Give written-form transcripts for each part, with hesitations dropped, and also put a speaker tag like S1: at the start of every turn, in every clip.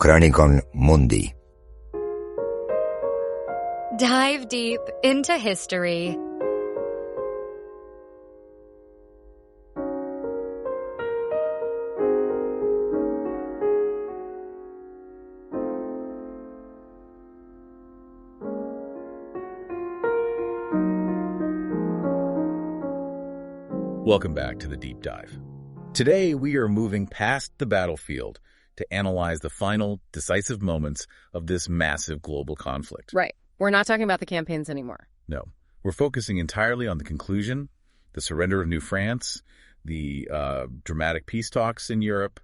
S1: Chronicon Mundi.
S2: Dive deep into history.
S3: Welcome back to the Deep Dive. Today, we are moving past the battlefield to analyze the final, decisive moments of this massive global conflict.
S4: Right. We're not talking about the campaigns anymore.
S3: No. We're focusing entirely on the conclusion, the surrender of New France, the dramatic peace talks in Europe,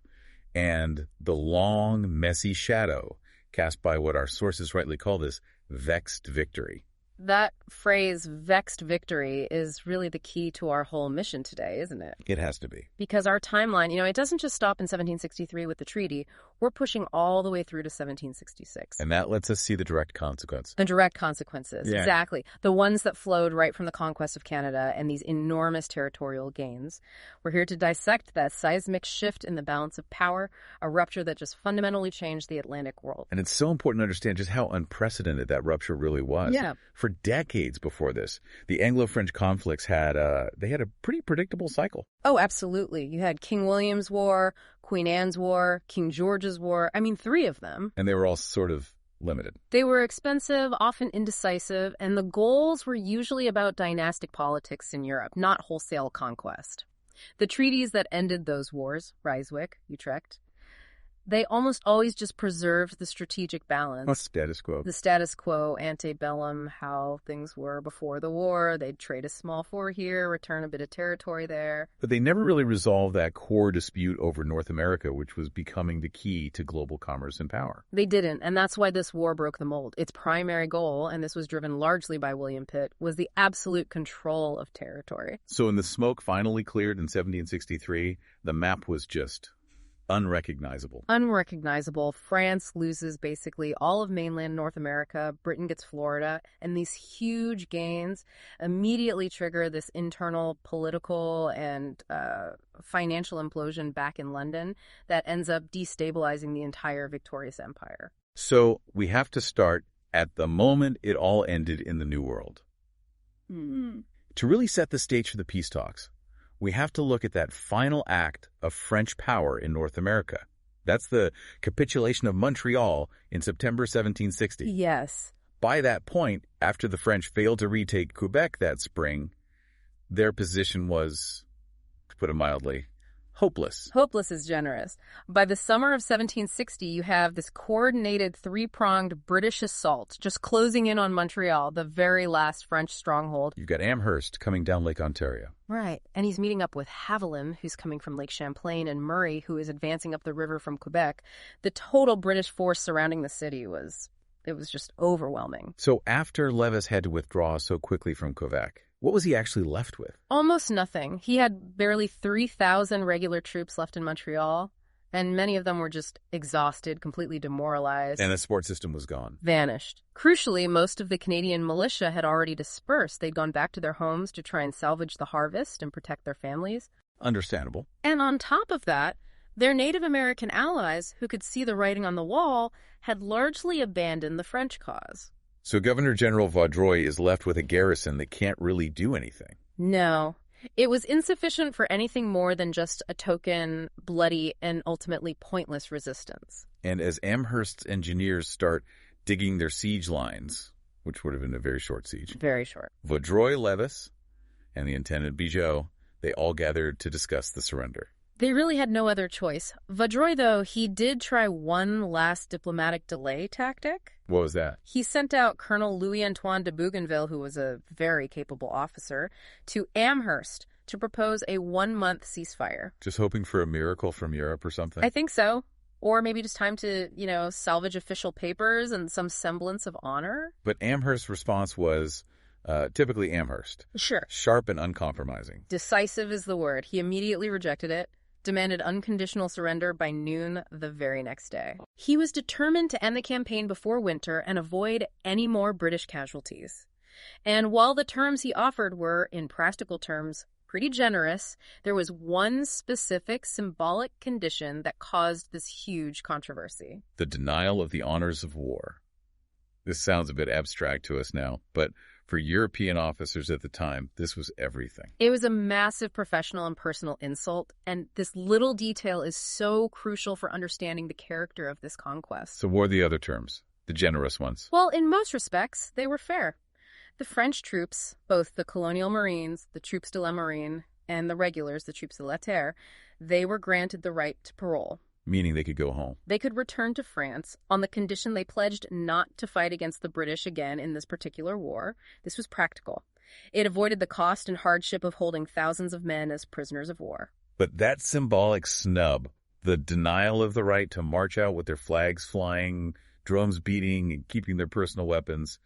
S3: and the long, messy shadow cast by what our sources rightly call this vexed victory.
S4: That phrase, vexed victory, is really the key to our whole mission today, isn't it?
S3: It has to be.
S4: Because our timeline, it doesn't just stop in 1763 with the treaty. We're pushing all the way through to 1766.
S3: And that lets us see the direct consequence.
S4: The direct consequences,
S3: Yeah.
S4: Exactly. The ones that flowed right from the conquest of Canada and these enormous territorial gains. We're here to dissect that seismic shift in the balance of power, a rupture that just fundamentally changed the Atlantic world.
S3: And it's so important to understand just how unprecedented that rupture really was.
S4: Yeah.
S3: For decades before this, the Anglo-French conflicts had a pretty predictable cycle.
S4: Oh, absolutely. You had King William's War, Queen Anne's War, King George's War. 3 of them.
S3: And they were all sort of limited.
S4: They were expensive, often indecisive, and the goals were usually about dynastic politics in Europe, not wholesale conquest. The treaties that ended those wars, Ryswick, Utrecht, they almost always just preserved the strategic balance.
S3: Oh, status quo.
S4: The status quo, antebellum, how things were before the war. They'd trade a small fort here, return a bit of territory there.
S3: But they never really resolved that core dispute over North America, which was becoming the key to global commerce and power.
S4: They didn't, and that's why this war broke the mold. Its primary goal, and this was driven largely by William Pitt, was the absolute control of territory.
S3: So when the smoke finally cleared in 1763, the map was just unrecognizable.
S4: Unrecognizable. France loses basically all of mainland North America. Britain gets Florida. And these huge gains immediately trigger this internal political and financial implosion back in London that ends up destabilizing the entire victorious empire.
S3: So we have to start at the moment it all ended in the New World.
S4: Mm-hmm.
S3: To really set the stage for the peace talks, we have to look at that final act of French power in North America. That's the capitulation of Montreal in September 1760.
S4: Yes.
S3: By that point, after the French failed to retake Quebec that spring, their position was, to put it mildly, hopeless.
S4: Hopeless is generous. By the summer of 1760, you have this coordinated three-pronged British assault just closing in on Montreal, the very last French stronghold.
S3: You've got Amherst coming down Lake Ontario.
S4: Right. And he's meeting up with Haviland, who's coming from Lake Champlain, and Murray, who is advancing up the river from Quebec. The total British force surrounding the city was just overwhelming.
S3: So after Lévis had to withdraw so quickly from Quebec, what was he actually left with?
S4: Almost nothing. He had barely 3,000 regular troops left in Montreal, and many of them were just exhausted, completely demoralized.
S3: And the support system was gone.
S4: Vanished. Crucially, most of the Canadian militia had already dispersed. They'd gone back to their homes to try and salvage the harvest and protect their families.
S3: Understandable.
S4: And on top of that, their Native American allies, who could see the writing on the wall, had largely abandoned the French cause.
S3: So Governor General Vaudreuil is left with a garrison that can't really do anything.
S4: No. It was insufficient for anything more than just a token, bloody, and ultimately pointless resistance.
S3: And as Amherst's engineers start digging their siege lines, which would have been a very short siege,
S4: Very short.
S3: Vaudreuil, Lévis, and the intendant Bigot, they all gathered to discuss the surrender.
S4: They really had no other choice. Vaudreuil, though, he did try one last diplomatic delay tactic.
S3: What was that?
S4: He sent out Colonel Louis-Antoine de Bougainville, who was a very capable officer, to Amherst to propose a 1-month ceasefire.
S3: Just hoping for a miracle from Europe or something?
S4: I think so. Or maybe just time to, salvage official papers and some semblance of honor.
S3: But Amherst's response was typically Amherst.
S4: Sure.
S3: Sharp and uncompromising.
S4: Decisive is the word. He immediately rejected it, demanded unconditional surrender by noon the very next day. He was determined to end the campaign before winter and avoid any more British casualties. And while the terms he offered were, in practical terms, pretty generous, there was one specific symbolic condition that caused this huge controversy.
S3: The denial of the honors of war. This sounds a bit abstract to us now, but for European officers at the time, this was everything.
S4: It was a massive professional and personal insult, and this little detail is so crucial for understanding the character of this conquest.
S3: So what were the other terms? The generous ones?
S4: Well, in most respects, they were fair. The French troops, both the colonial marines, the troupes de la marine, and the regulars, the troupes de la terre, they were granted the right to parole.
S3: Meaning they could go home.
S4: They could return to France on the condition they pledged not to fight against the British again in this particular war. This was practical. It avoided the cost and hardship of holding thousands of men as prisoners of war.
S3: But that symbolic snub, the denial of the right to march out with their flags flying, drums beating, and keeping their personal weapons,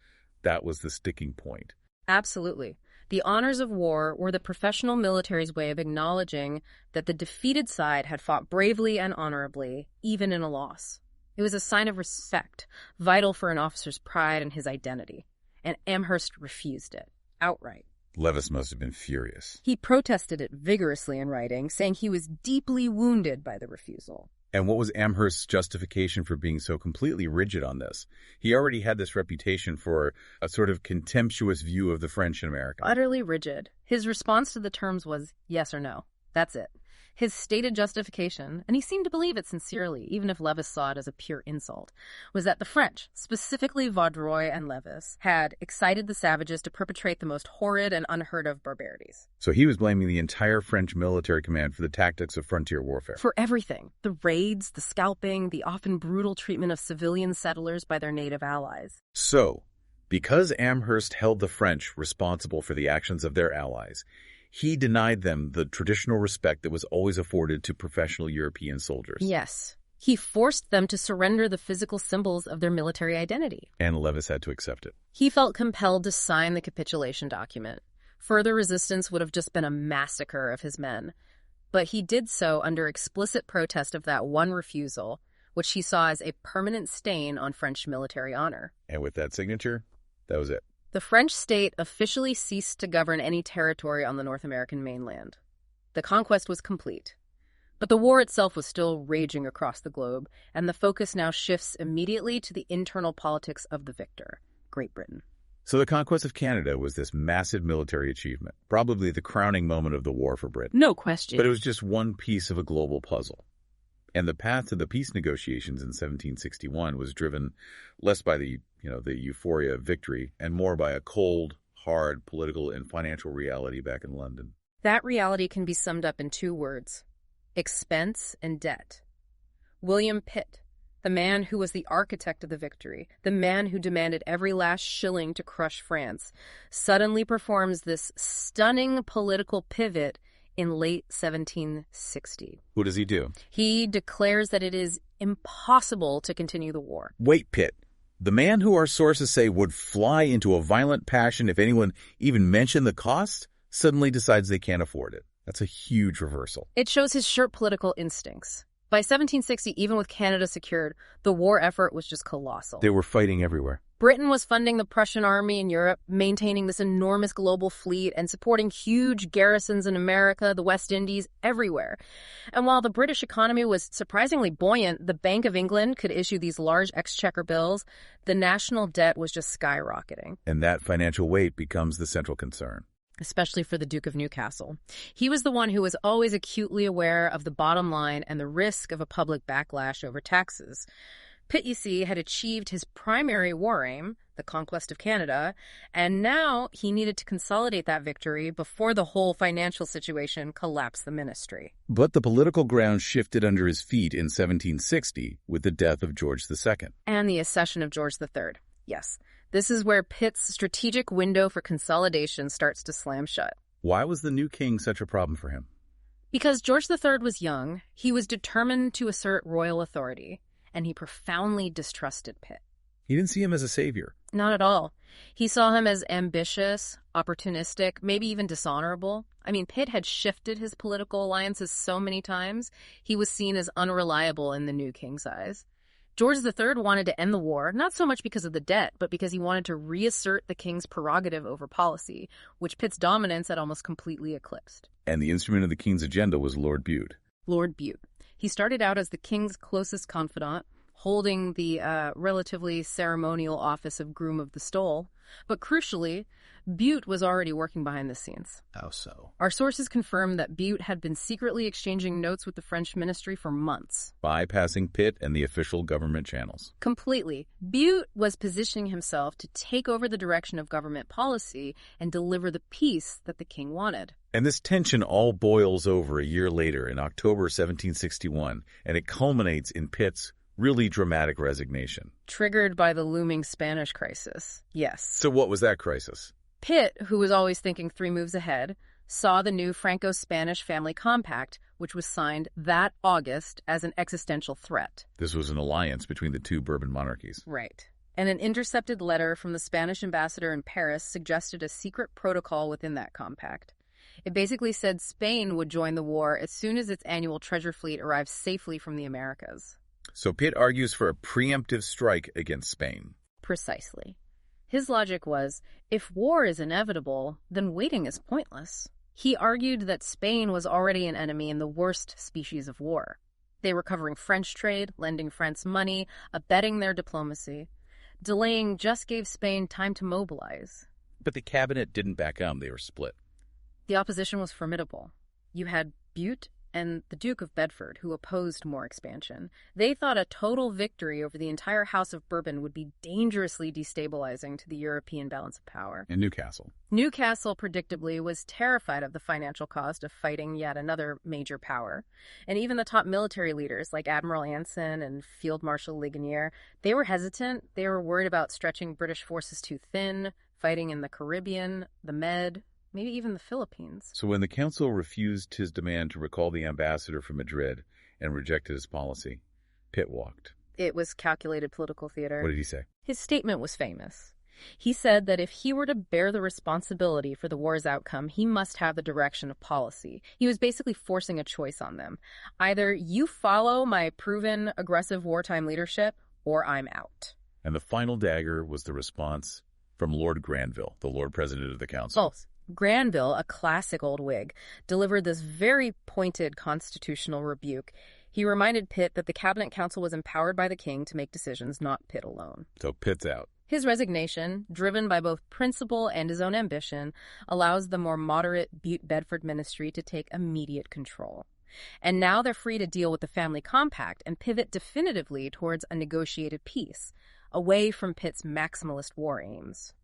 S3: that was the sticking point.
S4: Absolutely. The honors of war were the professional military's way of acknowledging that the defeated side had fought bravely and honorably, even in a loss. It was a sign of respect, vital for an officer's pride and his identity. And Amherst refused it, outright.
S3: Levis must have been furious.
S4: He protested it vigorously in writing, saying he was deeply wounded by the refusal.
S3: And what was Amherst's justification for being so completely rigid on this? He already had this reputation for a sort of contemptuous view of the French in America.
S4: Utterly rigid. His response to the terms was yes or no. That's it. His stated justification, and he seemed to believe it sincerely, even if Levis saw it as a pure insult, was that the French, specifically Vaudreuil and Levis, had excited the savages to perpetrate the most horrid and unheard of barbarities.
S3: So he was blaming the entire French military command for the tactics of frontier warfare.
S4: For everything. The raids, the scalping, the often brutal treatment of civilian settlers by their native allies.
S3: So, because Amherst held the French responsible for the actions of their allies, he denied them the traditional respect that was always afforded to professional European soldiers.
S4: Yes. He forced them to surrender the physical symbols of their military identity.
S3: And Levis had to accept it.
S4: He felt compelled to sign the capitulation document. Further resistance would have just been a massacre of his men. But he did so under explicit protest of that one refusal, which he saw as a permanent stain on French military honor.
S3: And with that signature, that was it.
S4: The French state officially ceased to govern any territory on the North American mainland. The conquest was complete. But the war itself was still raging across the globe, and the focus now shifts immediately to the internal politics of the victor, Great Britain.
S3: So the conquest of Canada was this massive military achievement, probably the crowning moment of the war for Britain.
S4: No question.
S3: But it was just one piece of a global puzzle. And the path to the peace negotiations in 1761 was driven less by the euphoria of victory and more by a cold, hard political and financial reality back in London.
S4: That reality can be summed up in two words: expense and debt. William Pitt, the man who was the architect of the victory, the man who demanded every last shilling to crush France, suddenly performs this stunning political pivot in late 1760.
S3: What does he do?
S4: He declares that it is impossible to continue the war.
S3: Wait, Pitt. The man who our sources say would fly into a violent passion if anyone even mentioned the cost, suddenly decides they can't afford it. That's a huge reversal.
S4: It shows his sharp political instincts. By 1760, even with Canada secured, the war effort was just colossal.
S3: They were fighting everywhere.
S4: Britain was funding the Prussian army in Europe, maintaining this enormous global fleet, and supporting huge garrisons in America, the West Indies, everywhere. And while the British economy was surprisingly buoyant, the Bank of England could issue these large exchequer bills. The national debt was just skyrocketing.
S3: And that financial weight becomes the central concern.
S4: Especially for the Duke of Newcastle. He was the one who was always acutely aware of the bottom line and the risk of a public backlash over taxes. Pitt, you see, had achieved his primary war aim, the conquest of Canada, and now he needed to consolidate that victory before the whole financial situation collapsed the ministry.
S3: But the political ground shifted under his feet in 1760 with the death of George II.
S4: And the accession of George III. Yes, this is where Pitt's strategic window for consolidation starts to slam shut.
S3: Why was the new king such a problem for him?
S4: Because George III was young, he was determined to assert royal authority, and he profoundly distrusted Pitt.
S3: He didn't see him as a savior.
S4: Not at all. He saw him as ambitious, opportunistic, maybe even dishonorable. I mean, Pitt had shifted his political alliances so many times, he was seen as unreliable in the new king's eyes. George III wanted to end the war, not so much because of the debt, but because he wanted to reassert the king's prerogative over policy, which Pitt's dominance had almost completely eclipsed.
S3: And the instrument of the king's agenda was Lord Bute.
S4: Lord Bute. He started out as the king's closest confidant, holding the relatively ceremonial office of Groom of the Stole. But crucially, Bute was already working behind the scenes.
S3: How so?
S4: Our sources confirm that Bute had been secretly exchanging notes with the French ministry for months.
S3: Bypassing Pitt and the official government channels.
S4: Completely. Bute was positioning himself to take over the direction of government policy and deliver the peace that the king wanted.
S3: And this tension all boils over a year later in October 1761, and it culminates in Pitt's really dramatic resignation.
S4: Triggered by the looming Spanish crisis. Yes.
S3: So what was that crisis?
S4: Pitt, who was always thinking 3 moves ahead, saw the new Franco-Spanish family compact, which was signed that August, as an existential threat.
S3: This was an alliance between the 2 Bourbon monarchies.
S4: Right. And an intercepted letter from the Spanish ambassador in Paris suggested a secret protocol within that compact. It basically said Spain would join the war as soon as its annual treasure fleet arrived safely from the Americas.
S3: So Pitt argues for a preemptive strike against Spain.
S4: Precisely. His logic was, if war is inevitable, then waiting is pointless. He argued that Spain was already an enemy in the worst species of war. They were covering French trade, lending France money, abetting their diplomacy. Delaying just gave Spain time to mobilize.
S3: But the cabinet didn't back up. They were split.
S4: The opposition was formidable. You had Bute and the Duke of Bedford, who opposed more expansion. They thought a total victory over the entire House of Bourbon would be dangerously destabilizing to the European balance of power.
S3: And Newcastle.
S4: Newcastle, predictably, was terrified of the financial cost of fighting yet another major power. And even the top military leaders, like Admiral Anson and Field Marshal Ligonier, they were hesitant. They were worried about stretching British forces too thin, fighting in the Caribbean, the Med, maybe even the Philippines.
S3: So when the council refused his demand to recall the ambassador from Madrid and rejected his policy, Pitt walked.
S4: It was calculated political theater.
S3: What did he say?
S4: His statement was famous. He said that if he were to bear the responsibility for the war's outcome, he must have the direction of policy. He was basically forcing a choice on them. Either you follow my proven aggressive wartime leadership, or I'm out.
S3: And the final dagger was the response from Lord Granville, the Lord President of the Council.
S4: Oh, Granville, a classic old Whig, delivered this very pointed constitutional rebuke. He reminded Pitt that the Cabinet Council was empowered by the king to make decisions, not Pitt alone.
S3: So Pitt's out.
S4: His resignation, driven by both principle and his own ambition, allows the more moderate Bute-Bedford ministry to take immediate control. And now they're free to deal with the family compact and pivot definitively towards a negotiated peace, away from Pitt's maximalist war aims.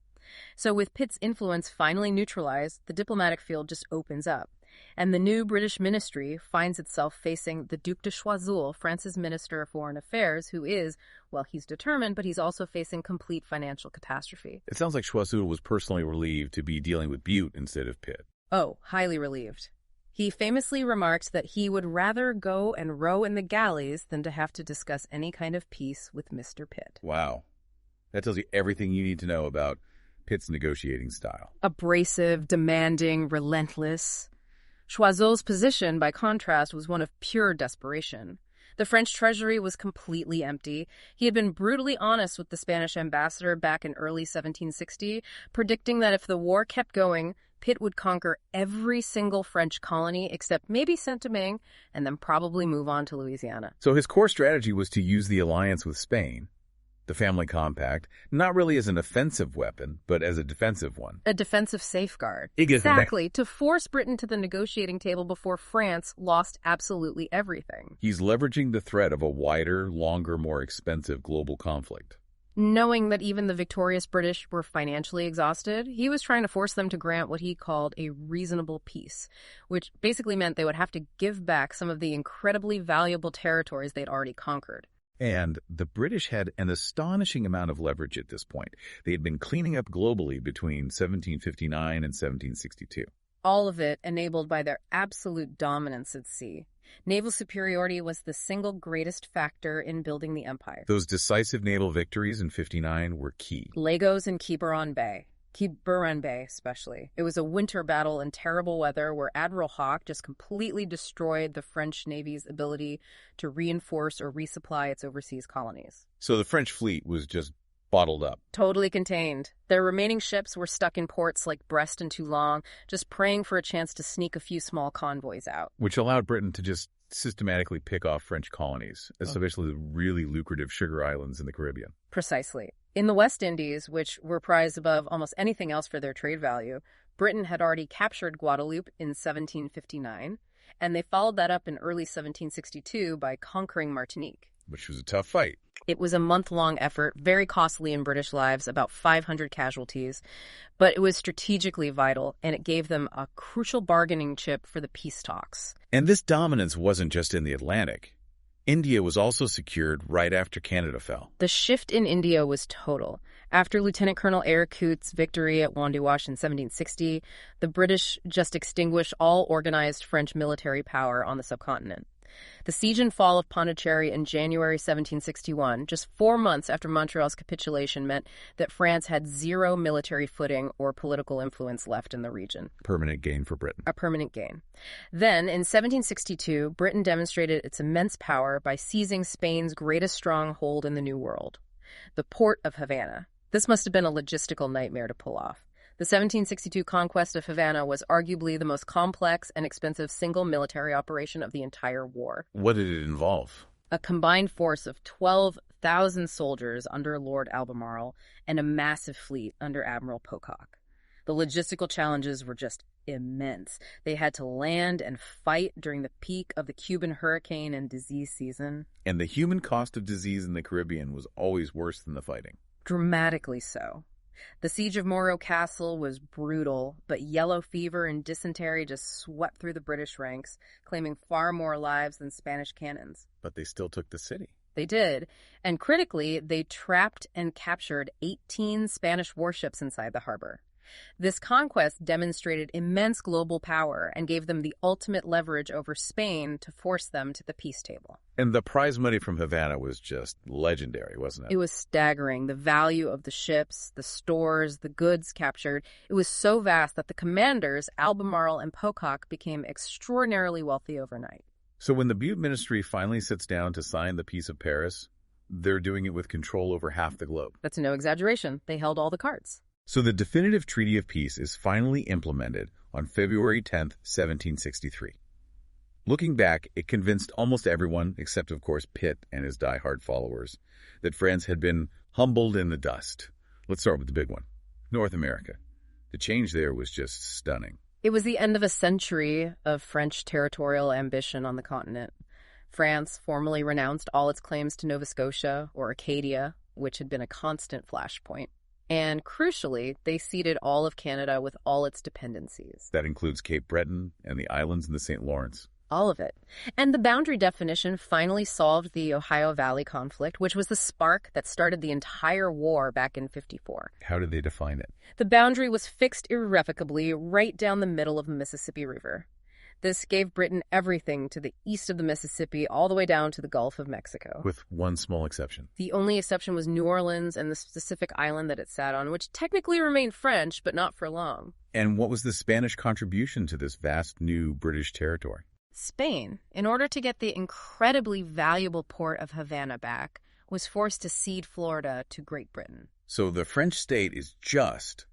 S4: So with Pitt's influence finally neutralized, the diplomatic field just opens up, and the new British ministry finds itself facing the Duc de Choiseul, France's Minister of Foreign Affairs, who is, well, he's determined, but he's also facing complete financial catastrophe.
S3: It sounds like Choiseul was personally relieved to be dealing with Bute instead of Pitt.
S4: Oh, highly relieved. He famously remarked that he would rather go and row in the galleys than to have to discuss any kind of peace with Mr. Pitt.
S3: Wow. That tells you everything you need to know about Pitt's negotiating style.
S4: Abrasive, demanding, relentless. Choiseul's position, by contrast, was one of pure desperation. The French treasury was completely empty. He had been brutally honest with the Spanish ambassador back in early 1760, predicting that if the war kept going, Pitt would conquer every single French colony except maybe Saint-Domingue, and then probably move on to Louisiana.
S3: So his core strategy was to use the alliance with Spain, the family compact, not really as an offensive weapon, but as a defensive one.
S4: A defensive safeguard.
S3: Exactly.
S4: To force Britain to the negotiating table before France lost absolutely everything.
S3: He's leveraging the threat of a wider, longer, more expensive global conflict.
S4: Knowing that even the victorious British were financially exhausted, he was trying to force them to grant what he called a reasonable peace, which basically meant they would have to give back some of the incredibly valuable territories they'd already conquered.
S3: And the British had an astonishing amount of leverage at this point. They had been cleaning up globally between 1759 and 1762.
S4: All of it enabled by their absolute dominance at sea. Naval superiority was the single greatest factor in building the empire.
S3: Those decisive naval victories in 59 were key.
S4: Lagos and Quiberon Bay. Quiberon Bay especially. It was a winter battle in terrible weather where Admiral Hawke just completely destroyed the French Navy's ability to reinforce or resupply its overseas colonies.
S3: So the French fleet was just bottled up.
S4: Totally contained. Their remaining ships were stuck in ports like Brest and Toulon, just praying for a chance to sneak a few small convoys out.
S3: Which allowed Britain to just systematically pick off French colonies, especially the really lucrative sugar islands in the Caribbean.
S4: Precisely. In the West Indies, which were prized above almost anything else for their trade value, Britain had already captured Guadeloupe in 1759, and they followed that up in early 1762 by conquering Martinique.
S3: Which was a tough fight.
S4: It was a month-long effort, very costly in British lives, about 500 casualties, but it was strategically vital, and it gave them a crucial bargaining chip for the peace talks.
S3: And this dominance wasn't just in the Atlantic. India was also secured right after Canada fell.
S4: The shift in India was total. After Lieutenant Colonel Eyre Coote's victory at Wandiwash in 1760, the British just extinguished all organized French military power on the subcontinent. The siege and fall of Pontiac in January 1761, just 4 months after Montreal's capitulation, meant that France had zero military footing or political influence left in the region.
S3: Permanent gain for Britain.
S4: A permanent gain. Then, in 1762, Britain demonstrated its immense power by seizing Spain's greatest stronghold in the New World, the port of Havana. This must have been a logistical nightmare to pull off. The 1762 conquest of Havana was arguably the most complex and expensive single military operation of the entire war.
S3: What did it involve?
S4: A combined force of 12,000 soldiers under Lord Albemarle and a massive fleet under Admiral Pocock. The logistical challenges were just immense. They had to land and fight during the peak of the Cuban hurricane and disease season.
S3: And the human cost of disease in the Caribbean was always worse than the fighting.
S4: Dramatically so. The siege of Morro Castle was brutal, but yellow fever and dysentery just swept through the British ranks, claiming far more lives than Spanish cannons.
S3: But they still took the city.
S4: They did, and critically, they trapped and captured 18 Spanish warships inside the harbor. This conquest demonstrated immense global power and gave them the ultimate leverage over Spain to force them to the peace table.
S3: And the prize money from Havana was just legendary, wasn't it?
S4: It was staggering. The value of the ships, the stores, the goods captured. It was so vast that the commanders, Albemarle and Pocock, became extraordinarily wealthy overnight.
S3: So when the Butte Ministry finally sits down to sign the Peace of Paris, they're doing it with control over half the globe.
S4: That's no exaggeration. They held all the cards.
S3: So the definitive Treaty of Peace is finally implemented on February 10th, 1763. Looking back, it convinced almost everyone, except of course Pitt and his die-hard followers, that France had been humbled in the dust. Let's start with the big one, North America. The change there was just stunning.
S4: It was the end of a century of French territorial ambition on the continent. France formally renounced all its claims to Nova Scotia, or Acadia, which had been a constant flashpoint. And crucially, they ceded all of Canada with all its dependencies.
S3: That includes Cape Breton and the islands in the St. Lawrence.
S4: All of it. And the boundary definition finally solved the Ohio Valley conflict, which was the spark that started the entire war back in '54.
S3: How did they define it?
S4: The boundary was fixed irrevocably right down the middle of the Mississippi River. This gave Britain everything to the east of the Mississippi all the way down to the Gulf of Mexico.
S3: With one small exception.
S4: The only exception was New Orleans and the specific island that it sat on, which technically remained French, but not for long.
S3: And what was the Spanish contribution to this vast new British territory?
S4: Spain, in order to get the incredibly valuable port of Havana back, was forced to cede Florida to Great Britain.
S3: So the French state is just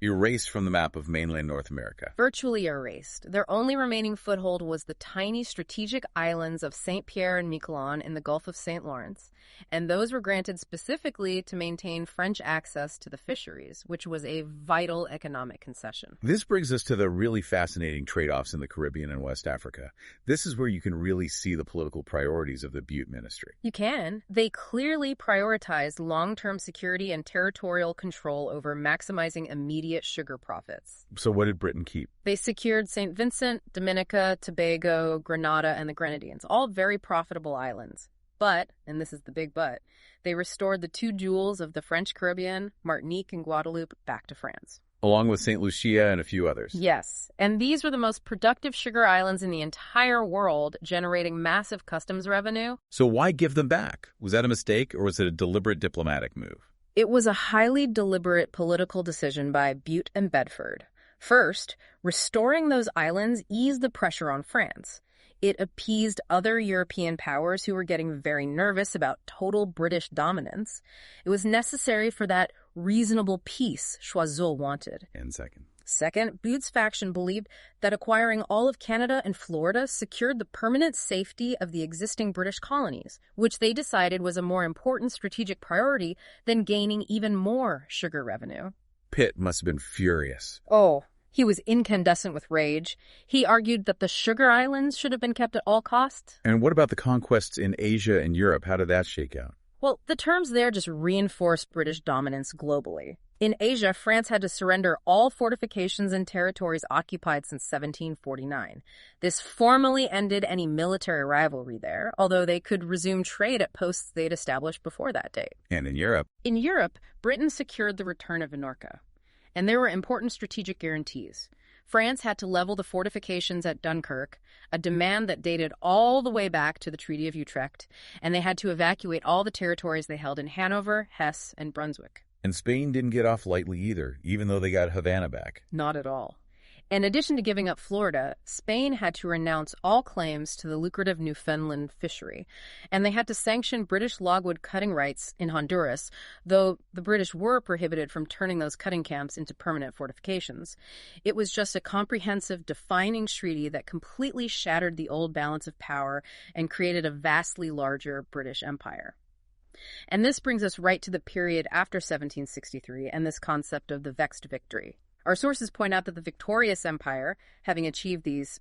S3: erased from the map of mainland North America.
S4: Virtually erased. Their only remaining foothold was the tiny strategic islands of St. Pierre and Miquelon in the Gulf of St. Lawrence, and those were granted specifically to maintain French access to the fisheries, which was a vital economic concession.
S3: This brings us to the really fascinating trade-offs in the Caribbean and West Africa. This is where you can really see the political priorities of the Butte Ministry.
S4: You can. They clearly prioritized long-term security and territorial control over maximizing immediate sugar profits.
S3: So what did Britain keep?
S4: They secured St. Vincent, Dominica, Tobago, Grenada, and the Grenadines, all very profitable islands. But, and this is the big but, they restored the two jewels of the French Caribbean, Martinique and Guadeloupe, back to France.
S3: Along with St. Lucia and a few others.
S4: Yes, and these were the most productive sugar islands in the entire world, generating massive customs revenue.
S3: So why give them back? Was that a mistake or was it a deliberate diplomatic move?
S4: It was a highly deliberate political decision by Bute and Bedford. First, restoring those islands eased the pressure on France. It appeased other European powers who were getting very nervous about total British dominance. It was necessary for that reasonable peace Choiseul wanted.
S3: And second.
S4: Second, Bute's faction believed that acquiring all of Canada and Florida secured the permanent safety of the existing British colonies, which they decided was a more important strategic priority than gaining even more sugar revenue.
S3: Pitt must have been furious.
S4: Oh, he was incandescent with rage. He argued that the sugar islands should have been kept at all costs.
S3: And what about the conquests in Asia and Europe? How did that shake out?
S4: Well, the terms there just reinforced British dominance globally. In Asia, France had to surrender all fortifications and territories occupied since 1749. This formally ended any military rivalry there, although they could resume trade at posts they'd established before that date.
S3: And in Europe?
S4: In Europe, Britain secured the return of Minorca, and there were important strategic guarantees. France had to level the fortifications at Dunkirk, a demand that dated all the way back to the Treaty of Utrecht, and they had to evacuate all the territories they held in Hanover, Hesse, and Brunswick.
S3: And Spain didn't get off lightly either, even though they got Havana back.
S4: Not at all. In addition to giving up Florida, Spain had to renounce all claims to the lucrative Newfoundland fishery, and they had to sanction British logwood cutting rights in Honduras, though the British were prohibited from turning those cutting camps into permanent fortifications. It was just a comprehensive, defining treaty that completely shattered the old balance of power and created a vastly larger British Empire. And this brings us right to the period after 1763 and this concept of the Vexed victory. Our sources point out that the victorious empire, having achieved these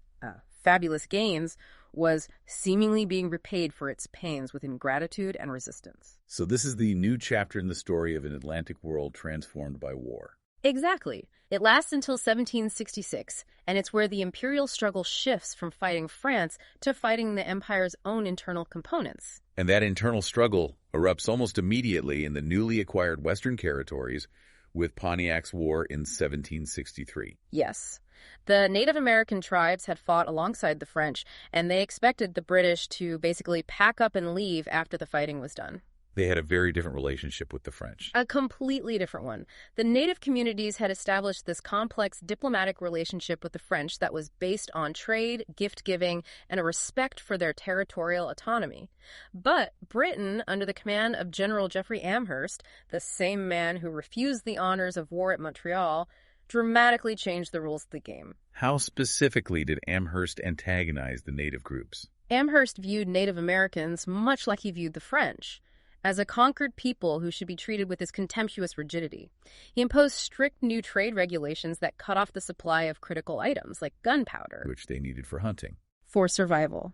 S4: fabulous gains, was seemingly being repaid for its pains with ingratitude and resistance.
S3: So this is the new chapter in the story of an Atlantic world transformed by war.
S4: Exactly. It lasts until 1766, and it's where the imperial struggle shifts from fighting France to fighting the empire's own internal components.
S3: And that internal struggle erupts almost immediately in the newly acquired Western territories with Pontiac's War in 1763.
S4: Yes. The Native American tribes had fought alongside the French, and they expected the British to basically pack up and leave after the fighting was done.
S3: They had a very different relationship with the French.
S4: A completely different one. The native communities had established this complex diplomatic relationship with the French that was based on trade, gift-giving, and a respect for their territorial autonomy. But Britain, under the command of General Geoffrey Amherst, the same man who refused the honors of war at Montreal, dramatically changed the rules of the game.
S3: How specifically did Amherst antagonize the native groups?
S4: Amherst viewed Native Americans much like he viewed the French, as a conquered people who should be treated with his contemptuous rigidity. He imposed strict new trade regulations that cut off the supply of critical items like gunpowder,
S3: Which they needed for hunting.
S4: for survival.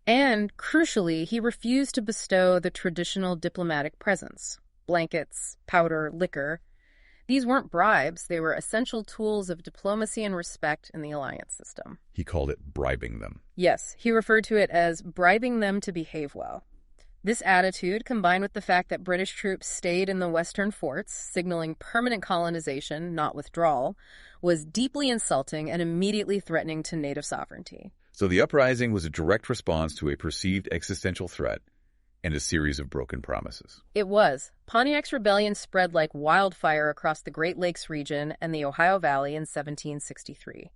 S4: And, crucially, he refused to bestow the traditional diplomatic presents, blankets, powder, liquor. These weren't bribes, they were essential tools of diplomacy and respect in the alliance system.
S3: He called it bribing them.
S4: Yes, he referred to it as bribing them to behave well. This attitude, combined with the fact that British troops stayed in the western forts, signaling permanent colonization, not withdrawal, was deeply insulting and immediately threatening to native sovereignty.
S3: So the uprising was a direct response to a perceived existential threat and a series of broken promises.
S4: It was. Pontiac's rebellion spread like wildfire across the Great Lakes region and the Ohio Valley in 1763.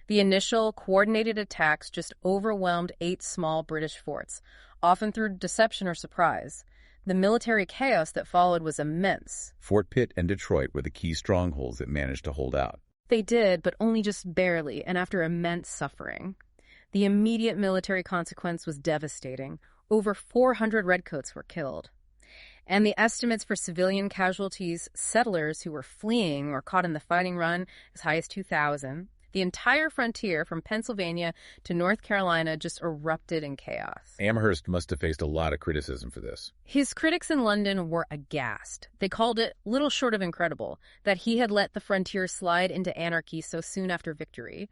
S4: The initial coordinated attacks just overwhelmed 8 small British forts, often through deception or surprise. The military chaos that followed was immense.
S3: Fort Pitt and Detroit were the key strongholds that managed to hold out.
S4: They did, but only just barely, and after immense suffering. The immediate military consequence was devastating. Over 400 redcoats were killed. And the estimates for civilian casualties, settlers who were fleeing or caught in the fighting run, as high as 2,000. The entire frontier from Pennsylvania to North Carolina just erupted in chaos.
S3: Amherst must have faced a lot of criticism for this.
S4: His critics in London were aghast. They called it little short of incredible that he had let the frontier slide into anarchy so soon after victory.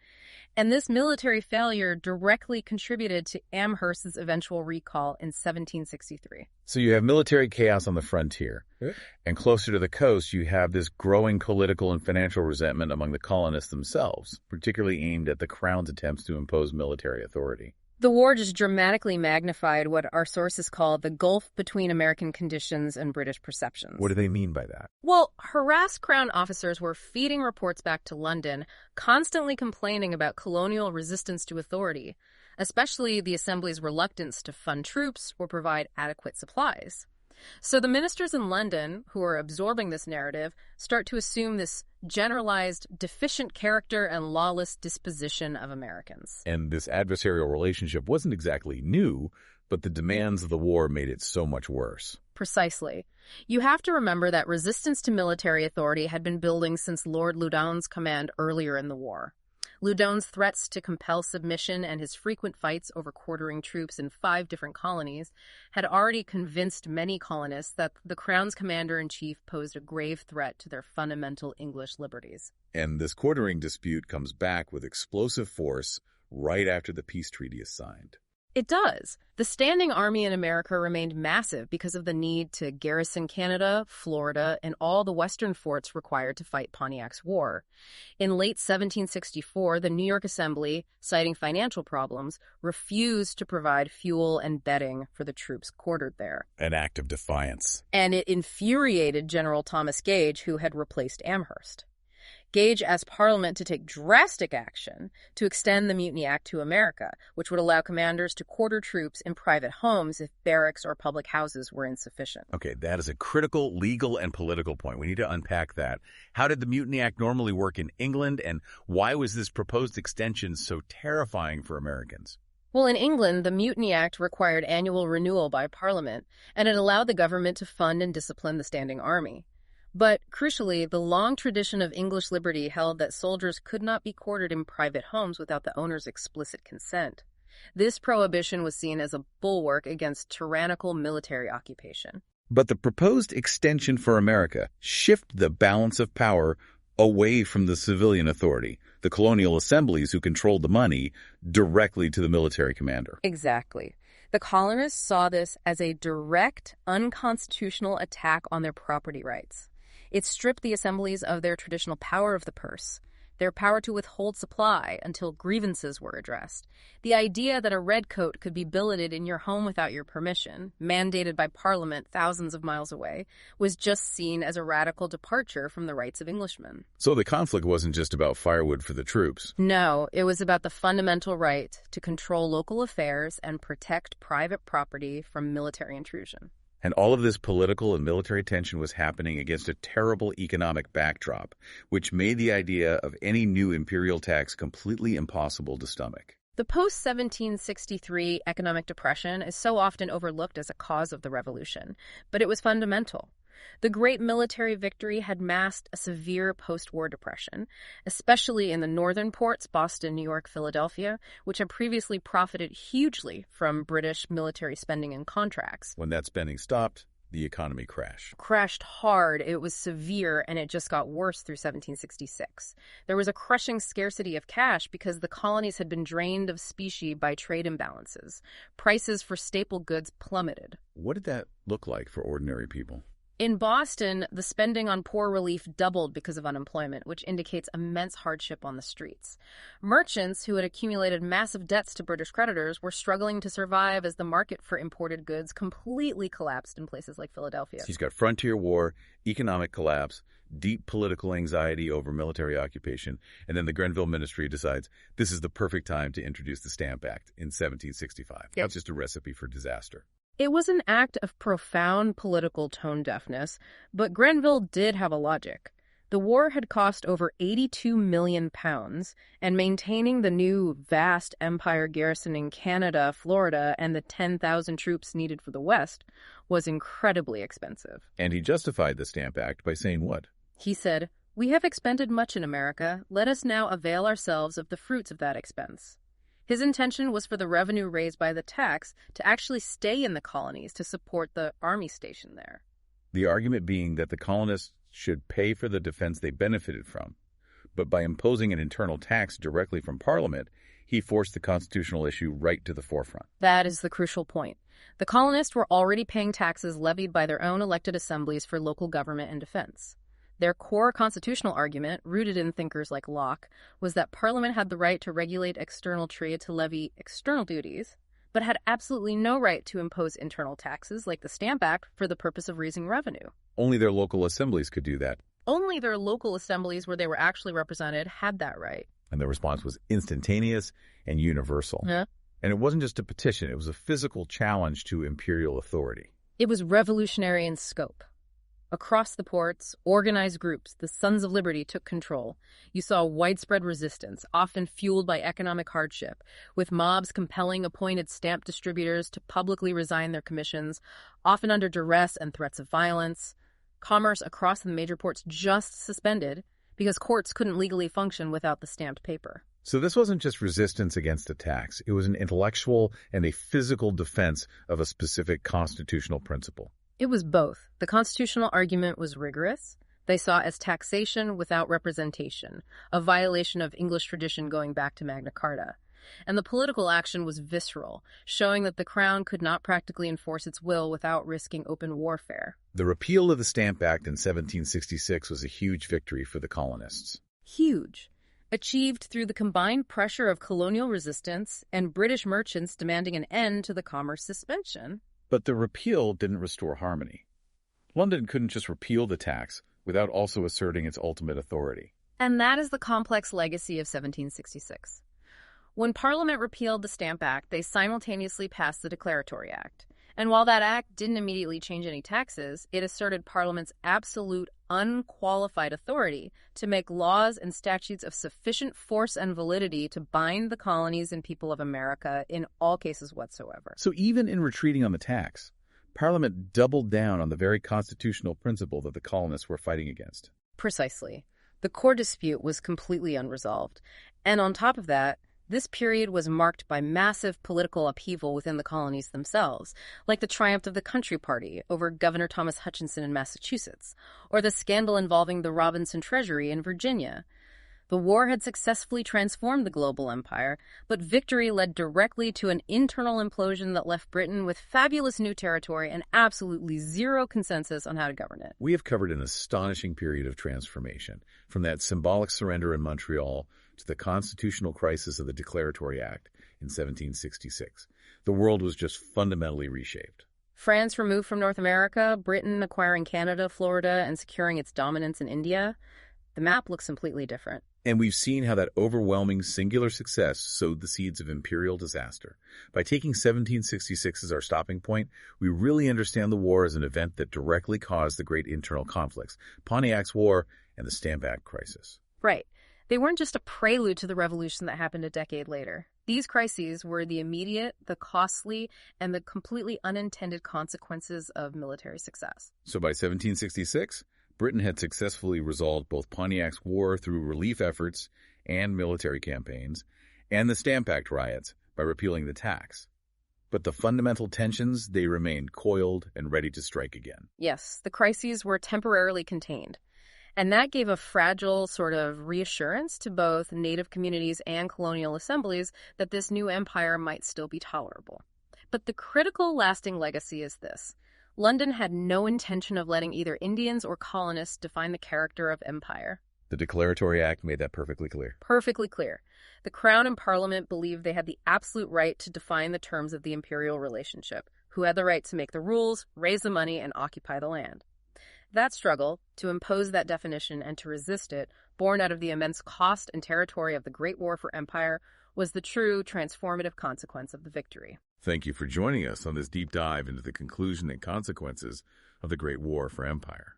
S4: And this military failure directly contributed to Amherst's eventual recall in 1763.
S3: So you have military chaos on the frontier, and closer to the coast you have this growing political and financial resentment among the colonists themselves, particularly aimed at the Crown's attempts to impose military authority.
S4: The war just dramatically magnified what our sources call the gulf between American conditions and British perceptions.
S3: What do they mean by that?
S4: Well, harassed Crown officers were feeding reports back to London, constantly complaining about colonial resistance to authority, especially the Assembly's reluctance to fund troops or provide adequate supplies. So the ministers in London, who are absorbing this narrative, start to assume this generalized, deficient character and lawless disposition of Americans.
S3: And this adversarial relationship wasn't exactly new, but the demands of the war made it so much worse.
S4: Precisely. You have to remember that resistance to military authority had been building since Lord Loudoun's command earlier in the war. Loudoun's threats to compel submission and his frequent fights over quartering troops in 5 different colonies had already convinced many colonists that the Crown's commander-in-chief posed a grave threat to their fundamental English liberties.
S3: And this quartering dispute comes back with explosive force right after the peace treaty is signed.
S4: It does. The standing army in America remained massive because of the need to garrison Canada, Florida, and all the western forts required to fight Pontiac's war. In late 1764, the New York Assembly, citing financial problems, refused to provide fuel and bedding for the troops quartered there.
S3: An act of defiance.
S4: And it infuriated General Thomas Gage, who had replaced Amherst. Gage asked Parliament to take drastic action to extend the Mutiny Act to America, which would allow commanders to quarter troops in private homes if barracks or public houses were insufficient.
S3: Okay, that is a critical legal and political point. We need to unpack that. How did the Mutiny Act normally work in England, and why was this proposed extension so terrifying for Americans?
S4: Well, in England, the Mutiny Act required annual renewal by Parliament, and it allowed the government to fund and discipline the standing army. But, crucially, the long tradition of English liberty held that soldiers could not be quartered in private homes without the owner's explicit consent. This prohibition was seen as a bulwark against tyrannical military occupation.
S3: But the proposed extension for America shifted the balance of power away from the civilian authority, the colonial assemblies who controlled the money, directly to the military commander.
S4: Exactly. The colonists saw this as a direct, unconstitutional attack on their property rights. It stripped the assemblies of their traditional power of the purse, their power to withhold supply until grievances were addressed. The idea that a redcoat could be billeted in your home without your permission, mandated by Parliament thousands of miles away, was just seen as a radical departure from the rights of Englishmen.
S3: So the conflict wasn't just about firewood for the troops.
S4: No, it was about the fundamental right to control local affairs and protect private property from military intrusion.
S3: And all of this political and military tension was happening against a terrible economic backdrop, which made the idea of any new imperial tax completely impossible to stomach.
S4: The post-1763 economic depression is so often overlooked as a cause of the revolution, but it was fundamental. The great military victory had masked a severe post-war depression, especially in the northern ports, Boston, New York, Philadelphia, which had previously profited hugely from British military spending and contracts.
S3: When that spending stopped, the economy
S4: crashed hard. It was severe, and it just got worse through 1766. There was a crushing scarcity of cash because the colonies had been drained of specie by trade imbalances. Prices for staple goods plummeted.
S3: What did that look like for ordinary people?
S4: In Boston, the spending on poor relief doubled because of unemployment, which indicates immense hardship on the streets. Merchants who had accumulated massive debts to British creditors were struggling to survive as the market for imported goods completely collapsed in places like Philadelphia.
S3: He's got frontier war, economic collapse, deep political anxiety over military occupation, and then the Grenville ministry decides this is the perfect time to introduce the Stamp Act in 1765.
S4: Yep.
S3: It's just a recipe for disaster.
S4: It was an act of profound political tone deafness, but Grenville did have a logic. The war had cost over £82 million, and maintaining the new vast empire garrisoning Canada, Florida, and the 10,000 troops needed for the West was incredibly expensive.
S3: And he justified the Stamp Act by saying what?
S4: He said, "We have expended much in America. Let us now avail ourselves of the fruits of that expense." His intention was for the revenue raised by the tax to actually stay in the colonies to support the army stationed there.
S3: The argument being that the colonists should pay for the defense they benefited from. But by imposing an internal tax directly from Parliament, he forced the constitutional issue right to the forefront.
S4: That is the crucial point. The colonists were already paying taxes levied by their own elected assemblies for local government and defense. Their core constitutional argument, rooted in thinkers like Locke, was that Parliament had the right to regulate external trade to levy external duties, but had absolutely no right to impose internal taxes like the Stamp Act for the purpose of raising revenue.
S3: Only their local assemblies could do that.
S4: Only their local assemblies where they were actually represented had that right.
S3: And the response was instantaneous and universal.
S4: Huh?
S3: And it wasn't just a petition, it was a physical challenge to imperial authority.
S4: It was revolutionary in scope. Across the ports, organized groups, the Sons of Liberty, took control. You saw widespread resistance, often fueled by economic hardship, with mobs compelling appointed stamp distributors to publicly resign their commissions, often under duress and threats of violence. Commerce across the major ports just suspended because courts couldn't legally function without the stamped paper.
S3: So this wasn't just resistance against a tax. It was an intellectual and a physical defense of a specific constitutional principle.
S4: It was both. The constitutional argument was rigorous. They saw it as taxation without representation, a violation of English tradition going back to Magna Carta. And the political action was visceral, showing that the crown could not practically enforce its will without risking open warfare.
S3: The repeal of the Stamp Act in 1766 was a huge victory for the colonists.
S4: Huge. Achieved through the combined pressure of colonial resistance and British merchants demanding an end to the commerce suspension.
S3: But the repeal didn't restore harmony. London couldn't just repeal the tax without also asserting its ultimate authority.
S4: And that is the complex legacy of 1766. When Parliament repealed the Stamp Act, they simultaneously passed the Declaratory Act. And while that act didn't immediately change any taxes, it asserted Parliament's absolute, unqualified authority to make laws and statutes of sufficient force and validity to bind the colonies and people of America in all cases whatsoever.
S3: So even in retreating on the tax, Parliament doubled down on the very constitutional principle that the colonists were fighting against.
S4: Precisely. The core dispute was completely unresolved. And on top of that, this period was marked by massive political upheaval within the colonies themselves, like the triumph of the Country Party over Governor Thomas Hutchinson in Massachusetts, or the scandal involving the Robinson Treasury in Virginia. The war had successfully transformed the global empire, but victory led directly to an internal implosion that left Britain with fabulous new territory and absolutely zero consensus on how to govern it.
S3: We have covered an astonishing period of transformation, from that symbolic surrender in Montreal to the constitutional crisis of the Declaratory Act in 1766. The world was just fundamentally reshaped.
S4: France removed from North America, Britain acquiring Canada, Florida, and securing its dominance in India. The map looks completely different.
S3: And we've seen how that overwhelming singular success sowed the seeds of imperial disaster. By taking 1766 as our stopping point, we really understand the war as an event that directly caused the great internal conflicts, Pontiac's War and the Stamp Act crisis.
S4: Right. They weren't just a prelude to the revolution that happened a decade later. These crises were the immediate, the costly, and the completely unintended consequences of military success.
S3: So by 1766, Britain had successfully resolved both Pontiac's War through relief efforts and military campaigns, and the Stamp Act riots by repealing the tax. But the fundamental tensions, they remained coiled and ready to strike again.
S4: Yes, the crises were temporarily contained. And that gave a fragile sort of reassurance to both native communities and colonial assemblies that this new empire might still be tolerable. But the critical lasting legacy is this. London had no intention of letting either Indians or colonists define the character of empire.
S3: The Declaratory Act made that perfectly clear.
S4: Perfectly clear. The Crown and Parliament believed they had the absolute right to define the terms of the imperial relationship, who had the right to make the rules, raise the money, and occupy the land. That struggle, to impose that definition and to resist it, born out of the immense cost and territory of the Great War for Empire, was the true transformative consequence of the victory.
S3: Thank you for joining us on this deep dive into the conclusion and consequences of the Great War for Empire.